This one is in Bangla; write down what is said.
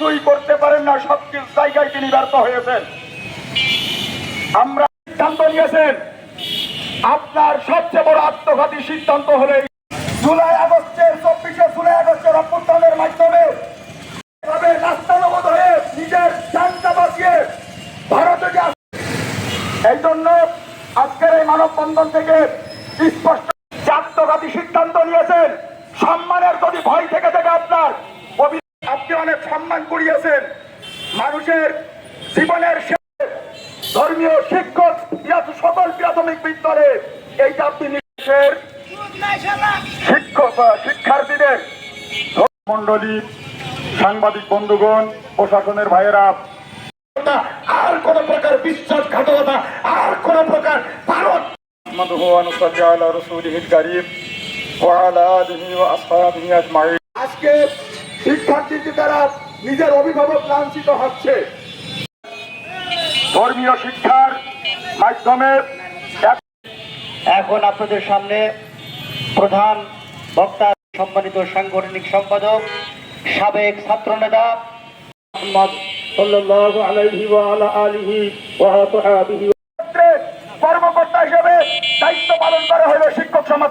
কিছুই করতে পারেন না, সবকিছু জায়গায় তিনি ব্যর্থ হয়েছেন। আমরা সিদ্ধান্ত নিয়েছেন, আপনার সবচেয়ে বড় আত্মঘাতী সিদ্ধান্ত হলে জুলাই আগস্টের অভ্যুত্থানের মাধ্যমে নাস্তানুবোধ হয়ে নিজের জানটা বাঁচিয়ে ভারতে এই জন্য আজকের এই মানববন্ধন থেকে স্পষ্ট আত্মঘাতী সিদ্ধান্ত নিয়েছেন। সম্মানের যদি ভয় থেকে থাকে আপনার, আপনি অনেক সম্মান করিয়েছেন মানুষের জীবনের ধর্মীয় শিক্ষক সকল প্রাথমিক বিদ্যালয়ে এইটা আপনি নিজের শিক্ষক শিক্ষার্থীদের মন্ডলী, সাংবাদিক বন্ধুগণ, প্রশাসনের ভাইয়েরা, আর কোন প্রকার বিশ্বাসঘাতকতা, আর কোন প্রকার ভারত আজকে শিক্ষার্থীদের দ্বারা নিজের অভিভাবক লাঞ্ছিত হচ্ছে। ধর্মীয় শিক্ষার মাধ্যমে এখন আপনাদের সামনে প্রধান বক্তা, সম্মানিত সাংগঠনিক সম্পাদক, সাবেক ছাত্রনেতা মুহাম্মদ সাল্লাল্লাহু আলাইহি ওয়া আলা আলিহি ওয়া সাহবিহি কর্মকর্তা হিসেবে দায়িত্ব পালন করা হলো শিক্ষক সমাজ।